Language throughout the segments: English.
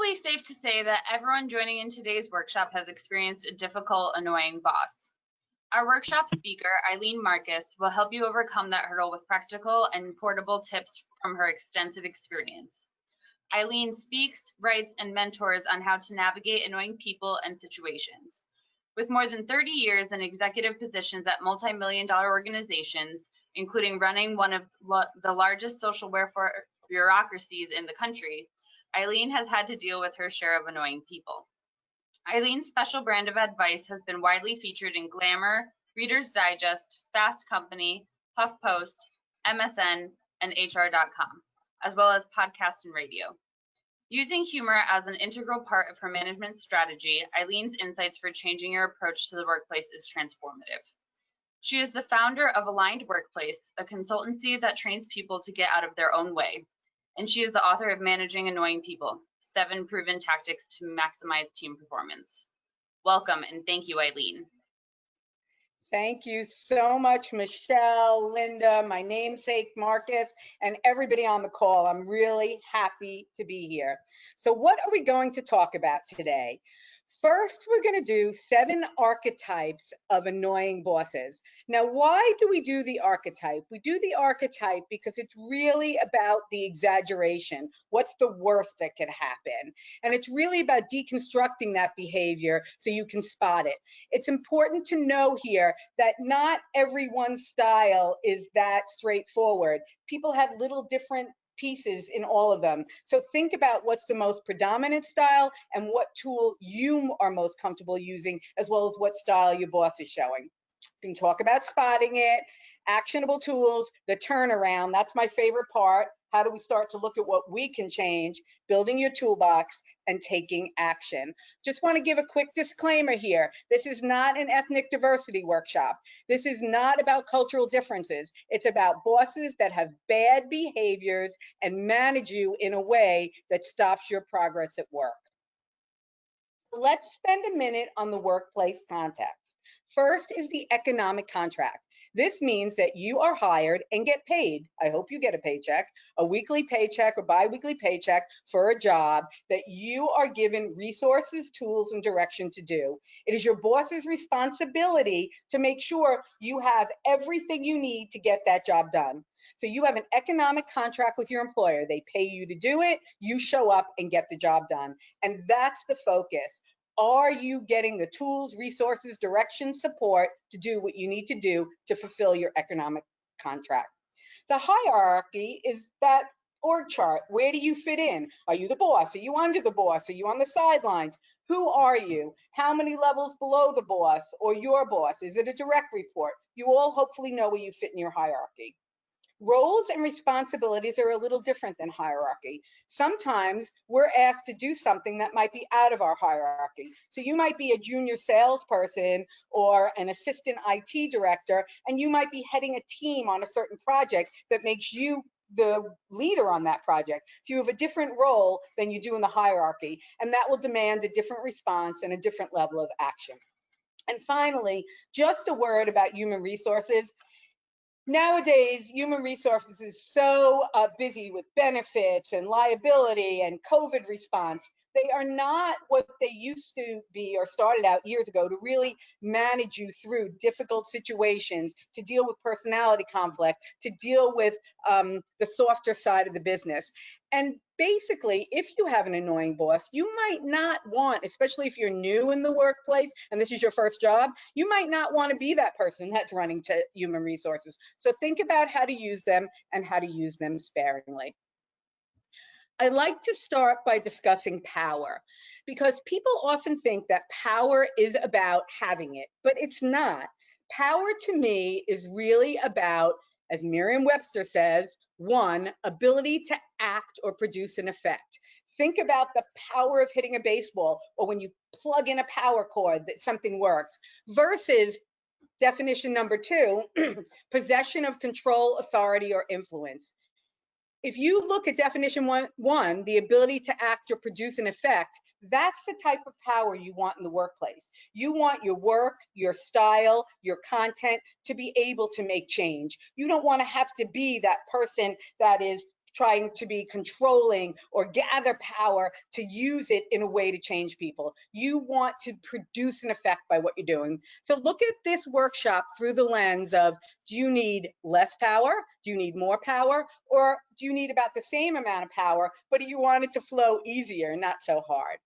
probably safe to say that everyone joining in today's workshop has experienced a difficult, annoying boss. Our workshop speaker, Ilene Marcus, will help you overcome that hurdle with practical and portable tips from her extensive experience. Ilene speaks, writes, and mentors on how to navigate annoying people and situations. With more than 30 years in executive positions at multi-million-dollar organizations, including running one of the largest social welfare bureaucracies in the country, Ilene has had to deal with her share of annoying people. Ilene's special brand of advice has been widely featured in Glamour, Reader's Digest, Fast Company, HuffPost, MSN, and HR.com, as well as podcast and radio. Using humor as an integral part of her management strategy, Ilene's insights for changing your approach to the workplace is transformative. She is the founder of Aligned Workplace, a consultancy that trains people to get out of their own way. And she is the author of Managing Annoying People, 7 Proven Tactics to Maximize Team Performance. Welcome, and thank you, Ilene. Thank you so much, Michelle, Linda, my namesake, Marcus, and everybody on the call. I'm really happy to be here. So what are we going to talk about today? First, we're going to do 7 archetypes of annoying bosses. Now, why do we do the archetype? We do the archetype because it's really about the exaggeration. What's the worst that could happen? And it's really about deconstructing that behavior so you can spot it. It's important to know here that not everyone's style is that straightforward. People have little different pieces in all of them. So think about what's the most predominant style and what tool you are most comfortable using, as well as what style your boss is showing. We can talk about spotting it, actionable tools, the turnaround. That's my favorite part. How do we start to look at what we can change, building your toolbox and taking action? Just want to give a quick disclaimer here. This is not an ethnic diversity workshop. This is not about cultural differences. It's about bosses that have bad behaviors and manage you in a way that stops your progress at work. Let's spend a minute on the workplace context. First is the economic contract. This means that you are hired and get paid. I hope you get a paycheck, a weekly paycheck or bi-weekly paycheck for a job that you are given resources, tools, and direction to do. It is your boss's responsibility to make sure you have everything you need to get that job done. So you have an economic contract with your employer. They pay you to do it, you show up and get the job done. And that's the focus. Are you getting the tools, resources, direction, support to do what you need to do to fulfill your economic contract? The hierarchy is that org chart. Where do you fit in? Are you the boss? Are you under the boss? Are you on the sidelines? Who are you? How many levels below the boss or your boss? Is it a direct report? You all hopefully know where you fit in your hierarchy. Roles and responsibilities are a little different than hierarchy. Sometimes we're asked to do something that might be out of our hierarchy. So you might be a junior salesperson or an assistant IT director, and you might be heading a team on a certain project that makes you the leader on that project. So you have a different role than you do in the hierarchy, and that will demand a different response and a different level of action. And finally, just a word about human resources. Nowadays, human resources is so busy with benefits and liability and COVID response. They are not what they used to be or started out years ago to really manage you through difficult situations, to deal with personality conflict, to deal with the softer side of the business. And basically, if you have an annoying boss, you might not want, especially if you're new in the workplace and this is your first job, you might not want to be that person that's running to human resources. So think about how to use them and how to use them sparingly. I like to start by discussing power, because people often think that power is about having it, but it's not. Power to me is really about, as Merriam-Webster says, 1, ability to act or produce an effect. Think about the power of hitting a baseball, or when you plug in a power cord that something works, versus definition number 2, possession of control, authority, or influence. If you look at definition one, the ability to act or produce an effect, that's the type of power you want in the workplace. You want your work, your style, your content to be able to make change. You don't want to have to be that person that is trying to be controlling or gather power to use it in a way to change people. You want to produce an effect by what you're doing. So look at this workshop through the lens of, do you need less power? Do you need more power? Or do you need about the same amount of power, but you want it to flow easier, not so hard?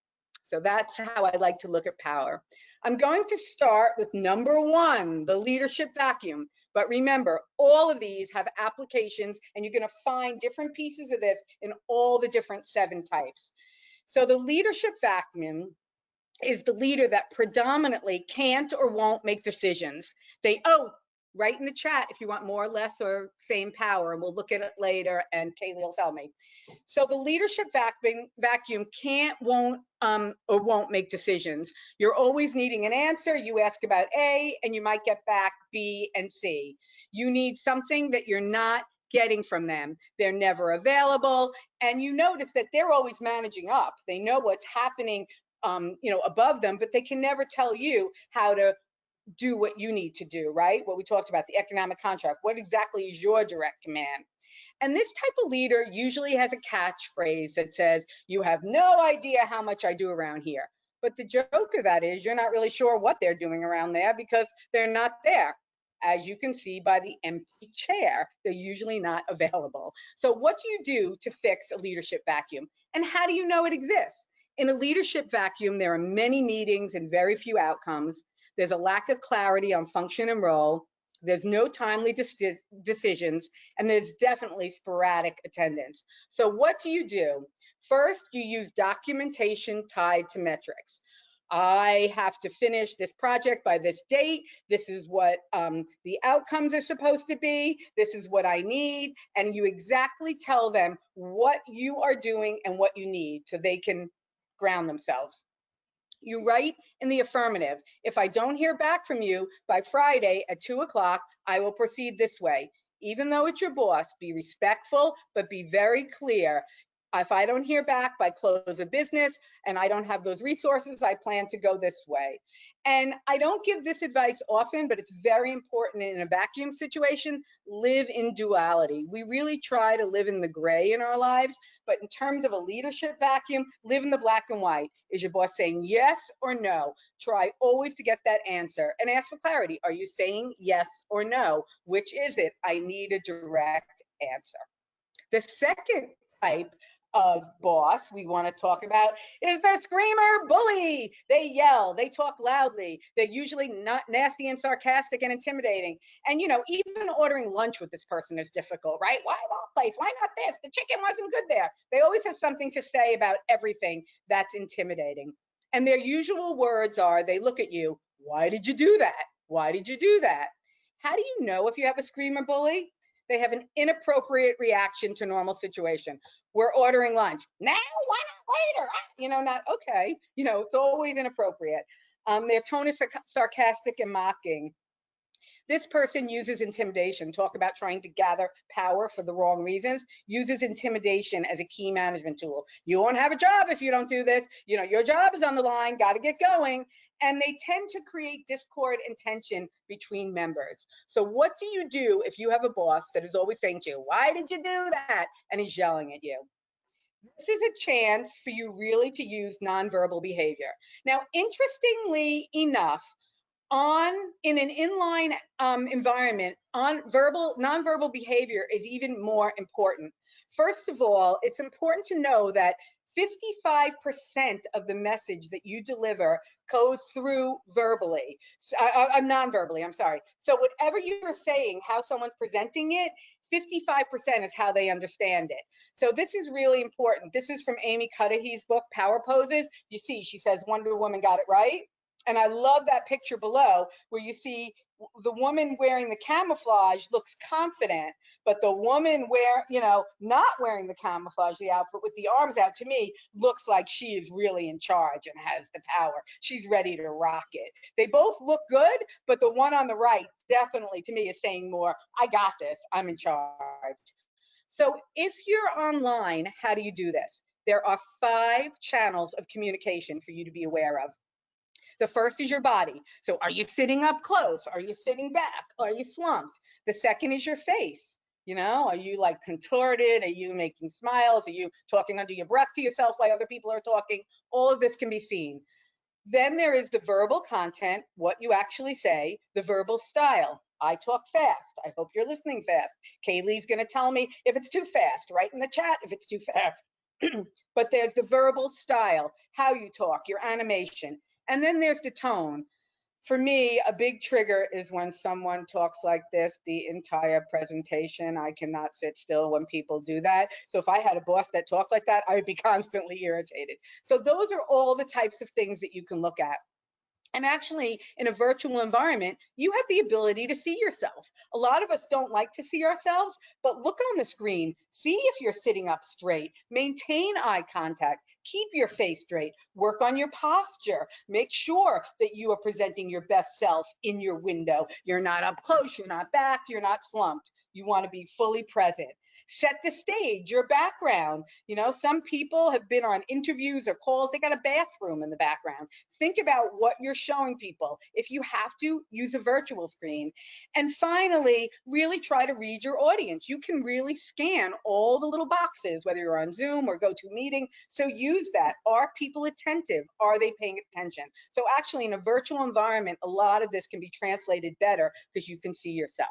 So that's how I like to look at power. I'm going to start with number one, the leadership vacuum. But remember, all of these have applications, and you're going to find different pieces of this in all the different 7 types. So the leadership vacuum is the leader that predominantly can't or won't make decisions. Write in the chat if you want more, less, or same power, and we'll look at it later, and Kaylee will tell me. So the leadership vacuum can't, won't, or won't make decisions. You're always needing an answer. You ask about A, and you might get back B and C. You need something that you're not getting from them. They're never available, and you notice that they're always managing up. They know what's happening, above them, but they can never tell you how to do what you need to do, right? What we talked about, the economic contract. What exactly is your direct command? And this type of leader usually has a catchphrase that says, you have no idea how much I do around here. But the joke of that is you're not really sure what they're doing around there because they're not there. As you can see by the empty chair, they're usually not available. So what do you do to fix a leadership vacuum? And how do you know it exists? In a leadership vacuum, there are many meetings and very few outcomes. There's a lack of clarity on function and role. There's no timely decisions, and there's definitely sporadic attendance. So what do? First, you use documentation tied to metrics. I have to finish this project by this date. This is what the outcomes are supposed to be. This is what I need. And you exactly tell them what you are doing and what you need so they can ground themselves. You write in the affirmative. If I don't hear back from you by Friday at 2 o'clock, I will proceed this way. Even though it's your boss, be respectful, but be very clear. If I don't hear back by close of business and I don't have those resources, I plan to go this way. And I don't give this advice often, but it's very important in a vacuum situation. Live in duality. We really try to live in the gray in our lives, but in terms of a leadership vacuum, live in the black and white. Is your boss saying yes or no? Try always to get that answer and ask for clarity. Are you saying yes or no? Which is it? I need a direct answer. The second type of boss we want to talk about is the screamer bully. They yell, they talk loudly, they're usually not nasty and sarcastic and intimidating. And even ordering lunch with this person is difficult, right? Why that place? Why not this? The chicken wasn't good there. They always have something to say about everything that's intimidating. And their usual words are, they look at you, why did you do that? Why did you do that? How do you know if you have a screamer bully? They have an inappropriate reaction to normal situation. We're ordering lunch. Now, why not later? Not okay. It's always inappropriate. Their tone is sarcastic and mocking. This person uses intimidation. Talk about trying to gather power for the wrong reasons. Uses intimidation as a key management tool. You won't have a job if you don't do this. Your job is on the line. Got to get going. And they tend to create discord and tension between members. So what do you do if you have a boss that is always saying to you, why did you do that? And he's yelling at you. This is a chance for you really to use nonverbal behavior. Now, interestingly enough, in an inline environment, nonverbal behavior is even more important. First of all, it's important to know that 55% of the message that you deliver goes through verbally, non-verbally, I'm sorry. So whatever you're saying, how someone's presenting it, 55% is how they understand it. So this is really important. This is from Amy Cudahy's book, Power Poses. You see, she says Wonder Woman got it right. And I love that picture below where you see the woman wearing the camouflage looks confident, but the woman not wearing the camouflage, the outfit with the arms out, to me, looks like she is really in charge and has the power. She's ready to rock it. They both look good, but the one on the right definitely, to me, is saying more, I got this, I'm in charge. So if you're online, how do you do this? There are 5 channels of communication for you to be aware of. The first is your body. So are you sitting up close? Are you sitting back? Are you slumped? The second is your face. Are you like contorted? Are you making smiles? Are you talking under your breath to yourself while other people are talking? All of this can be seen. Then there is the verbal content, what you actually say, the verbal style. I talk fast. I hope you're listening fast. Kaylee's going to tell me if it's too fast. Write in the chat if it's too fast. But there's the verbal style, how you talk, your animation. And then there's the tone. For me, a big trigger is when someone talks like this the entire presentation. I cannot sit still when people do that. So if I had a boss that talked like that, I would be constantly irritated. So those are all the types of things that you can look at. And actually, in a virtual environment, you have the ability to see yourself. A lot of us don't like to see ourselves, but look on the screen. See if you're sitting up straight. Maintain eye contact. Keep your face straight. Work on your posture. Make sure that you are presenting your best self in your window. You're not up close, you're not back, you're not slumped. You want to be fully present. Set the stage, your background. Some people have been on interviews or calls, they got a bathroom in the background. Think about what you're showing people. If you have to, use a virtual screen. And finally, really try to read your audience. You can really scan all the little boxes, whether you're on Zoom or GoToMeeting. So use that. Are people attentive? Are they paying attention? So actually, in a virtual environment, a lot of this can be translated better because you can see yourself.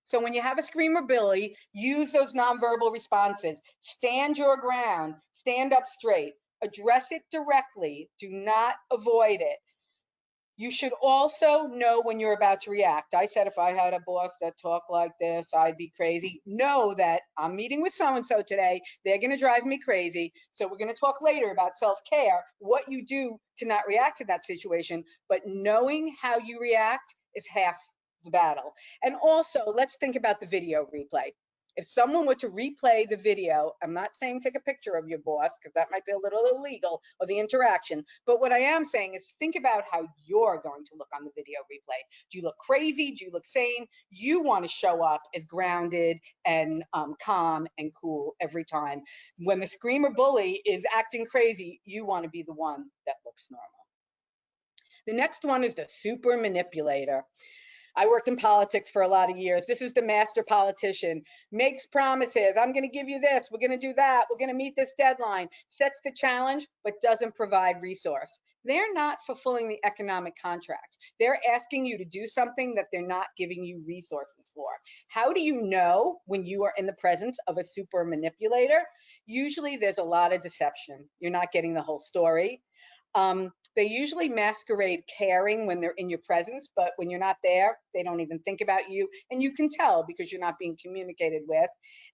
So when you have a screamability, use those nonverbal responses. Stand your ground, stand up straight, address it directly, do not avoid it. You should also know when you're about to react. I said if I had a boss that talked like this, I'd be crazy. Know that I'm meeting with so-and-so today. They're going to drive me crazy. So we're going to talk later about self-care, what you do to not react to that situation. But knowing how you react is half the battle. And also, let's think about the video replay. If someone were to replay the video, I'm not saying take a picture of your boss because that might be a little illegal, or the interaction, but what I am saying is think about how you're going to look on the video replay. Do you look crazy? Do you look sane? You want to show up as grounded and calm and cool every time. When the screamer bully is acting crazy, you want to be the one that looks normal. The next one is the super manipulator. I worked in politics for a lot of years. This is the master politician. Makes promises. I'm going to give you this. We're going to do that. We're going to meet this deadline. Sets the challenge, but doesn't provide resource. They're not fulfilling the economic contract. They're asking you to do something that they're not giving you resources for. How do you know when you are in the presence of a super manipulator? Usually there's a lot of deception. You're not getting the whole story. They usually masquerade caring when they're in your presence, but when you're not there, they don't even think about you. And you can tell because you're not being communicated with.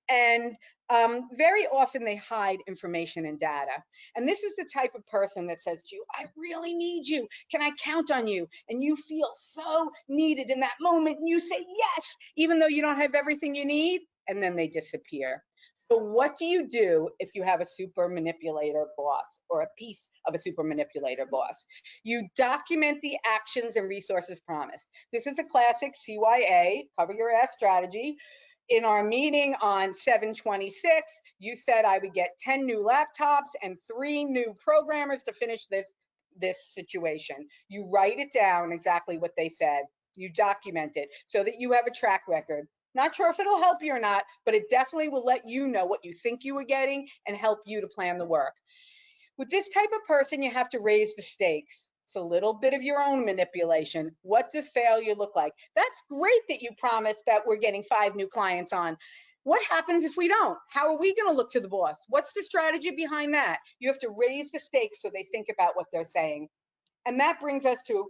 And very often they hide information and data. And this is the type of person that says to you, I really need you. Can I count on you? And you feel so needed in that moment. And you say yes, even though you don't have everything you need. And then they disappear. So what do you do if you have a super manipulator boss or a piece of a super manipulator boss? You document the actions and resources promised. This is a classic CYA, cover your ass strategy. In our meeting on 7/26, you said I would get 10 new laptops and 3 new programmers to finish this situation. You write it down exactly what they said. You document it so that you have a track record. Not sure if it'll help you or not, but it definitely will let you know what you think you were getting and help you to plan the work. With this type of person, you have to raise the stakes. It's a little bit of your own manipulation. What does failure look like? That's great that you promised that we're getting 5 new clients on. What happens if we don't? How are we going to look to the boss? What's the strategy behind that? You have to raise the stakes so they think about what they're saying. And that brings us to,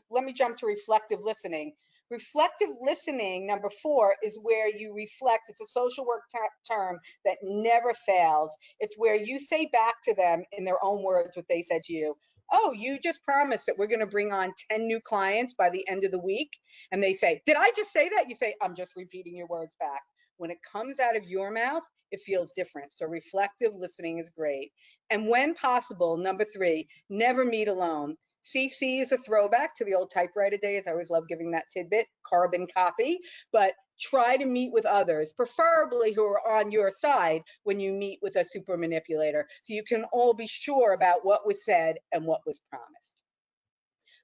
let me jump to reflective listening. Reflective listening, number 4, is where you reflect. It's a social work term that never fails. It's where you say back to them in their own words what they said to you. Oh, you just promised that we're going to bring on 10 new clients by the end of the week. And they say, did I just say that? You say, I'm just repeating your words back. When it comes out of your mouth, it feels different. So reflective listening is great. And when possible, number 3, never meet alone. CC is a throwback to the old typewriter days. I always love giving that tidbit, carbon copy, but try to meet with others, preferably who are on your side when you meet with a super manipulator, so you can all be sure about what was said and what was promised.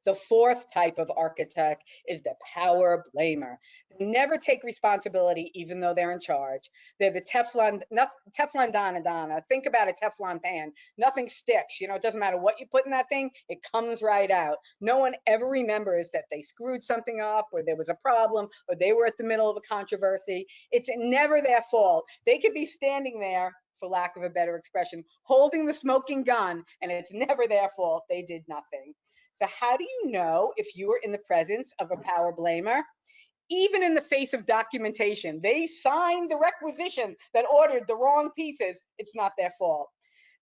The fourth type of architect is the power blamer. They never take responsibility even though they're in charge. They're the Teflon Donna. Think about a Teflon pan. Nothing sticks. You know, it doesn't matter what you put in that thing, it comes right out. No one ever remembers that they screwed something up or there was a problem or they were at the middle of a controversy. It's never their fault. They could be standing there, for lack of a better expression, holding the smoking gun, and it's never their fault. They did nothing. So how do you know if you are in the presence of a power blamer? Even in the face of documentation, they signed the requisition that ordered the wrong pieces. It's not their fault.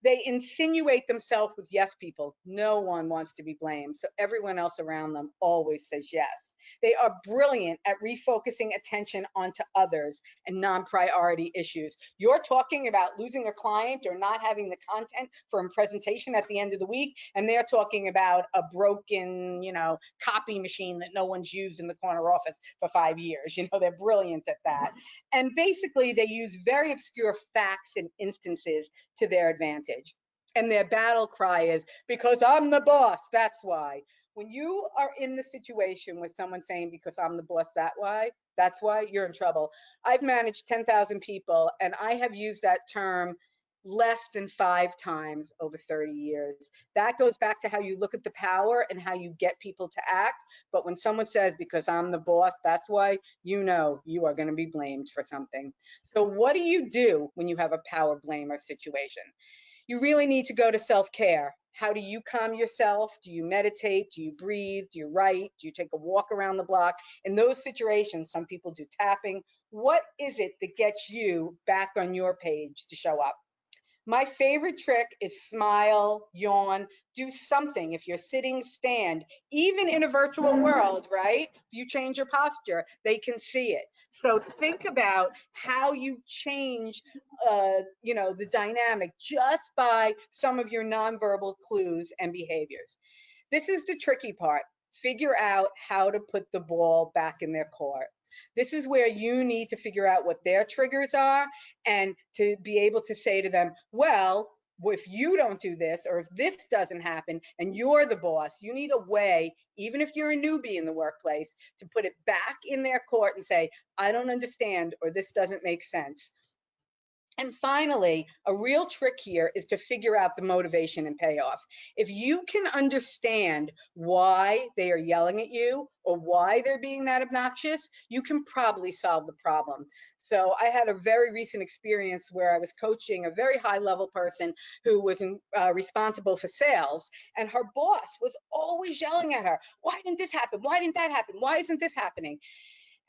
They insinuate themselves with yes people. No one wants to be blamed, so everyone else around them always says yes. They are brilliant at refocusing attention onto others and non-priority issues. You're talking about losing a client or not having the content for a presentation at the end of the week, and they're talking about a broken, copy machine that no one's used in the corner office for 5 years. They're brilliant at that. And basically, they use very obscure facts and instances to their advantage. And their battle cry is, because I'm the boss, that's why. When you are in the situation with someone saying, because I'm the boss, that's why, you're in trouble. I've managed 10,000 people, and I have used that term less than 5 times over 30 years. That goes back to how you look at the power and how you get people to act. But when someone says, because I'm the boss, that's why, you are going to be blamed for something. So what do you do when you have a power blamer situation? You really need to go to self-care. How do you calm yourself? Do you meditate? Do you breathe? Do you write? Do you take a walk around the block? In those situations, some people do tapping. What is it that gets you back on your page to show up? My favorite trick is smile, yawn, do something. If you're sitting, stand. Even in a virtual world, right? If you change your posture, they can see it. So think about how you change, the dynamic just by some of your nonverbal clues and behaviors. This is the tricky part. Figure out how to put the ball back in their court. This is where you need to figure out what their triggers are and to be able to say to them, well, if you don't do this or if this doesn't happen and you're the boss, you need a way, even if you're a newbie in the workplace, to put it back in their court and say, I don't understand or this doesn't make sense. And finally, a real trick here is to figure out the motivation and payoff. If you can understand why they are yelling at you or why they're being that obnoxious, you can probably solve the problem. So I had a very recent experience where I was coaching a very high-level person who was responsible for sales, and her boss was always yelling at her, why didn't this happen? Why didn't that happen? Why isn't this happening?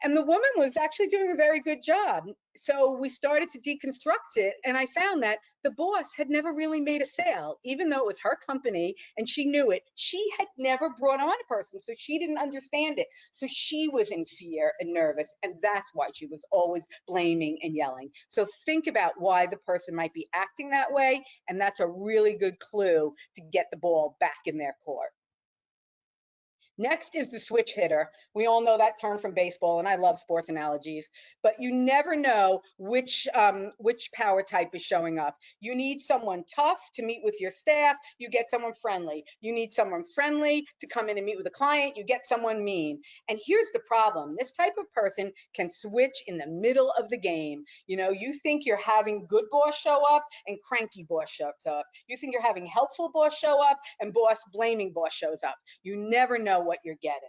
And the woman was actually doing a very good job. So we started to deconstruct it, and I found that the boss had never really made a sale, even though it was her company and she knew it. She had never brought on a person, so she didn't understand it. So she was in fear and nervous, and that's why she was always blaming and yelling. So think about why the person might be acting that way, and that's a really good clue to get the ball back in their court. Next is the switch hitter. We all know that term from baseball, and I love sports analogies, but you never know which power type is showing up. You need someone tough to meet with your staff, you get someone friendly. You need someone friendly to come in and meet with a client, you get someone mean. And here's the problem. This type of person can switch in the middle of the game. You think you're having good boss show up and cranky boss shows up. You think you're having helpful boss show up and boss blaming boss shows up. You never know what you're getting.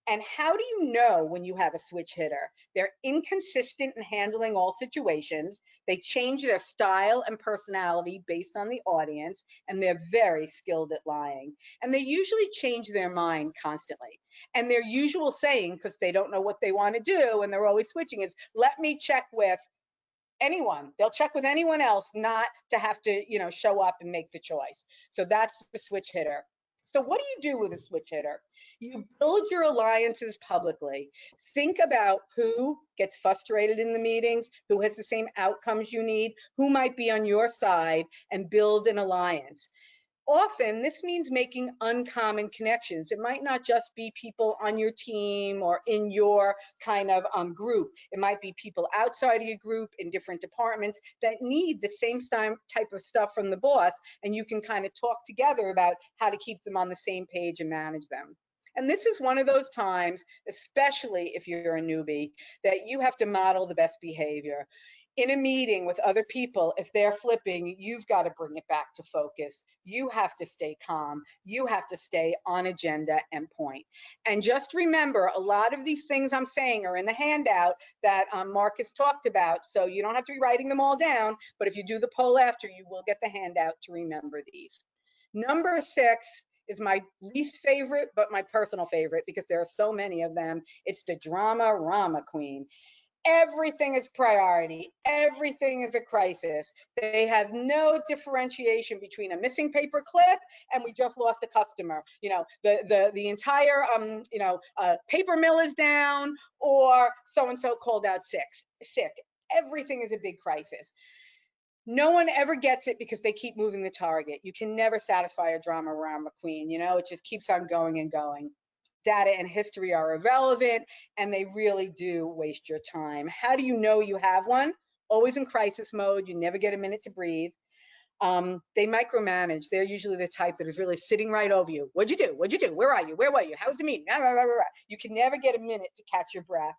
And how do you know when you have a switch hitter? They're inconsistent in handling all situations. They change their style and personality based on the audience, and they're very skilled at lying. And they usually change their mind constantly. And their usual saying, because they don't know what they want to do and they're always switching, is, let me check with anyone. They'll check with anyone else, not to have to, show up and make the choice. So that's the switch hitter. So what do you do with a switch hitter? You build your alliances publicly. Think about who gets frustrated in the meetings, who has the same outcomes you need, who might be on your side, and build an alliance. Often this means making uncommon connections. It might not just be people on your team or in your kind of group. It might be people outside of your group in different departments that need the same type of stuff from the boss, and you can kind of talk together about how to keep them on the same page and manage them. And this is one of those times, especially if you're a newbie, that you have to model the best behavior. In a meeting with other people, if they're flipping, you've got to bring it back to focus. You have to stay calm. You have to stay on agenda and point. And just remember, a lot of these things I'm saying are in the handout that Marcus talked about. So you don't have to be writing them all down, but if you do the poll after, you will get the handout to remember these. Number 6 is my least favorite, but my personal favorite because there are so many of them. It's the drama Rama queen. Everything is priority. Everything is a crisis. They have no differentiation between a missing paper clip and we just lost a customer. You know, the entire paper mill is down, or so and so called out sick. Everything is a big crisis. No one ever gets it because they keep moving the target. You can never satisfy a drama Rama queen. You know, it just keeps on going and going. Data and history are irrelevant, and they really do waste your time. How do you know you have one? Always in crisis mode. You never get a minute to breathe. They micromanage. They're usually the type that is really sitting right over you. What'd you do? What'd you do? Where are you? Where were you? How was the meeting? You can never get a minute to catch your breath.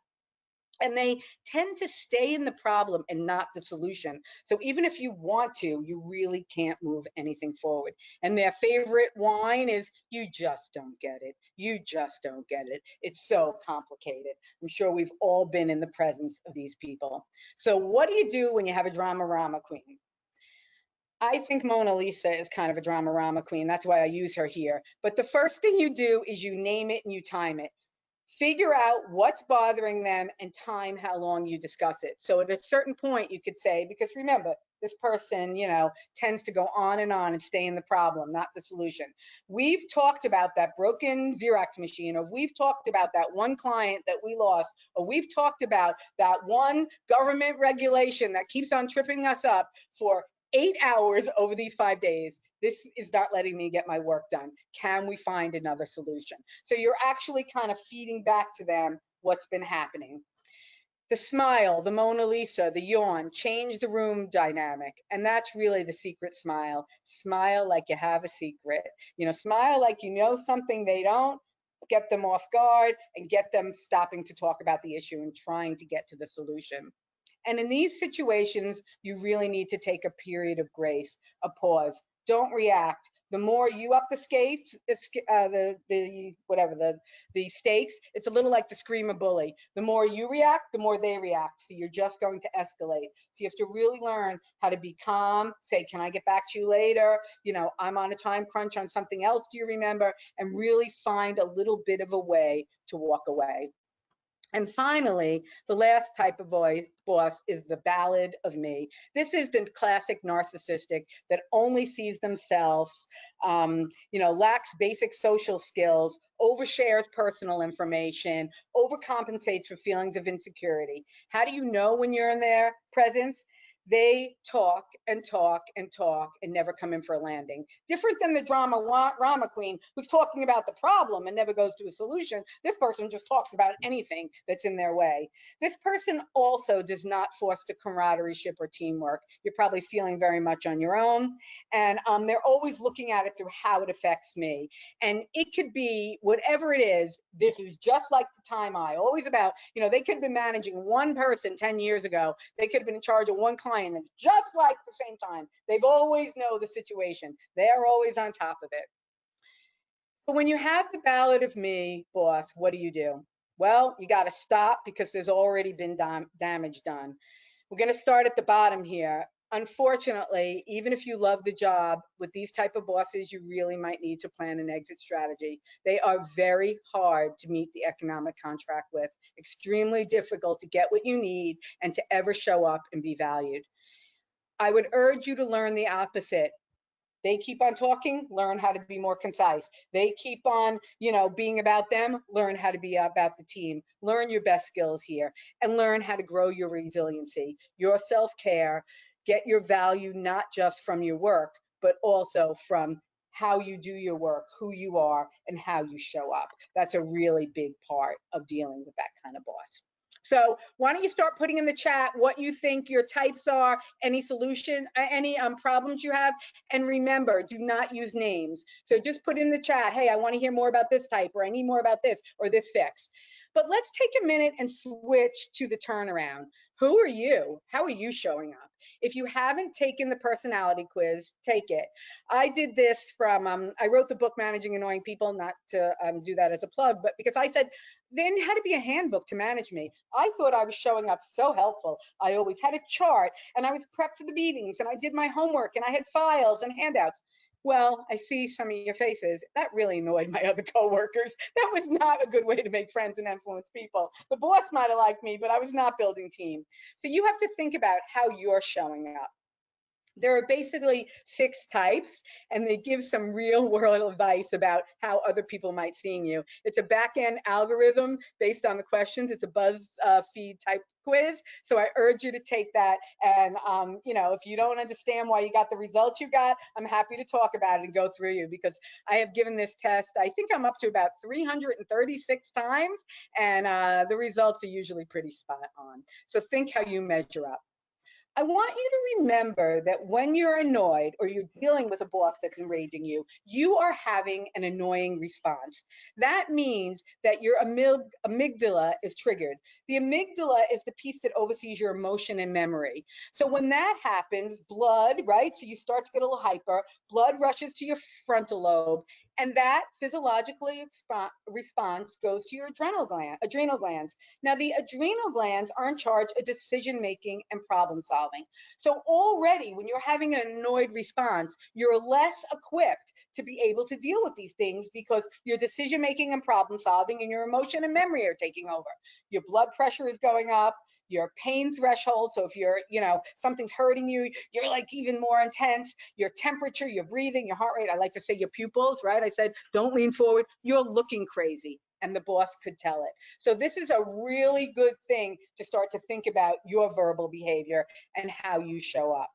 And they tend to stay in the problem and not the solution. So even if you want to, you really can't move anything forward. And their favorite whine is, you just don't get it. You just don't get it. It's so complicated. I'm sure we've all been in the presence of these people. So what do you do when you have a drama Rama queen? I think Mona Lisa is kind of a drama Rama queen. That's why I use her here. But the first thing you do is you name it and you time it. Figure out what's bothering them and time how long you discuss it. So at a certain point, you could say, because remember, this person, tends to go on and stay in the problem, not the solution. We've talked about that broken Xerox machine, or we've talked about that one client that we lost, or we've talked about that one government regulation that keeps on tripping us up for 8 hours over these 5 days. This is not letting me get my work done. Can we find another solution? So you're actually kind of feeding back to them what's been happening. The smile, the Mona Lisa, the yawn, change the room dynamic. And that's really the secret smile. Smile like you have a secret. Smile like you know something they don't. Get them off guard and get them stopping to talk about the issue and trying to get to the solution. And in these situations, you really need to take a period of grace, a pause. Don't react. The more you up the skates, the stakes, it's a little like the scream of bully. The more you react, the more they react. So you're just going to escalate. So you have to really learn how to be calm, say, can I get back to you later? I'm on a time crunch on something else, do you remember? And really find a little bit of a way to walk away. And finally, the last type of boss is the Ballad of Me. This is the classic narcissistic that only sees themselves, lacks basic social skills, overshares personal information, overcompensates for feelings of insecurity. How do you know when you're in their presence? They talk and talk and talk and never come in for a landing. Different than the drama Rama queen who's talking about the problem and never goes to a solution. This person just talks about anything that's in their way. This person also does not foster camaraderie or teamwork. You're probably feeling very much on your own. And they're always looking at it through how it affects me. And it could be whatever it is. This is just like the time always about, they could have been managing one person 10 years ago. They could have been in charge of one client. And it's just like the same time. They've always know the situation. They're always on top of it. But when you have the Ballad of Me, boss, what do? Well, you got to stop because there's already been damage done. We're going to start at the bottom here. Unfortunately, even if you love the job, with these type of bosses, you really might need to plan an exit strategy. They are very hard to meet the economic contract with, extremely difficult to get what you need and to ever show up and be valued. I would urge you to learn the opposite. They keep on talking, learn how to be more concise. They keep on, being about them, learn how to be about the team. Learn your best skills here and learn how to grow your resiliency, your self-care, get your value not just from your work, but also from how you do your work, who you are, and how you show up. That's a really big part of dealing with that kind of boss. So why don't you start putting in the chat what you think your types are, any solution, any problems you have, and remember, do not use names. So just put in the chat, hey, I want to hear more about this type, or I need more about this or this fix. But let's take a minute and switch to the turnaround. Who are you? How are you showing up? If you haven't taken the personality quiz, take it. I did this from, I wrote the book Managing Annoying People, not to do that as a plug, but because I said, there had to be a handbook to manage me. I thought I was showing up so helpful. I always had a chart, and I was prepped for the meetings, and I did my homework, and I had files and handouts. Well, I see some of your faces. That really annoyed my other coworkers. That was not a good way to make friends and influence people. The boss might have liked me, but I was not building team. So you have to think about how you're showing up. There are basically 6 types, and they give some real world advice about how other people might see you. It's a back-end algorithm based on the questions. It's a BuzzFeed type quiz. So I urge you to take that. And, if you don't understand why you got the results you got, I'm happy to talk about it and go through you, because I have given this test, I think I'm up to about 336 times, and the results are usually pretty spot on. So think how you measure up. I want you to remember that when you're annoyed or you're dealing with a boss that's enraging you, you are having an annoying response. That means that your amygdala is triggered. The amygdala is the piece that oversees your emotion and memory. So when that happens, blood, right? So you start to get a little hyper, blood rushes to your frontal lobe, and that physiological response goes to your adrenal glands. Now, the adrenal glands are in charge of decision making and problem solving. So already when you're having an annoyed response, you're less equipped to be able to deal with these things, because your decision making and problem solving and your emotion and memory are taking over. Your blood pressure is going up, your pain threshold. So if you're, something's hurting you, you're like even more intense. Your temperature, your breathing, your heart rate. I like to say your pupils, right? I said, don't lean forward. You're looking crazy, and the boss could tell it. So this is a really good thing to start to think about your verbal behavior and how you show up.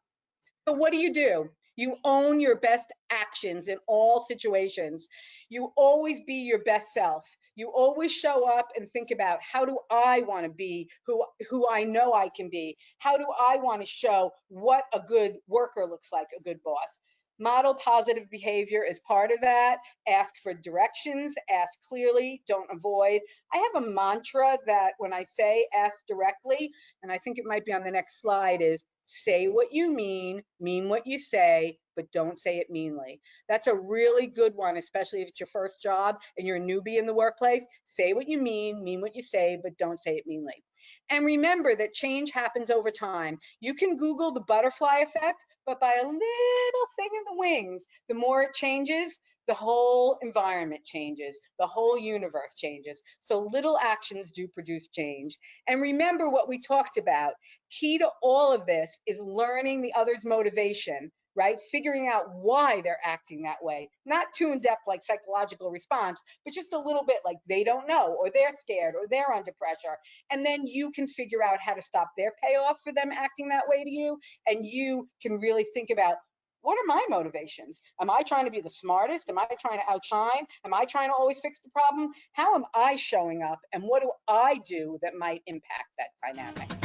So what do? You own your best actions in all situations. You always be your best self. You always show up and think about, how do I want to be who I know I can be? How do I want to show what a good worker looks like, a good boss? Model positive behavior is part of that. Ask for directions, ask clearly, don't avoid. I have a mantra that when I say ask directly, and I think it might be on the next slide, is say what you mean what you say, but don't say it meanly. That's a really good one, especially if it's your first job and you're a newbie in the workplace. Say what you mean what you say, but don't say it meanly. And remember that change happens over time. You can Google the butterfly effect, but by a little thing in the wings, the more it changes, the whole environment changes, the whole universe changes. So little actions do produce change. And remember what we talked about. Key to all of this is learning the other's motivation, right? Figuring out why they're acting that way. Not too in-depth like psychological response, but just a little bit like they don't know, or they're scared, or they're under pressure. And then you can figure out how to stop their payoff for them acting that way to you. And you can really think about, what are my motivations? Am I trying to be the smartest? Am I trying to outshine? Am I trying to always fix the problem? How am I showing up? And what do I do that might impact that dynamic?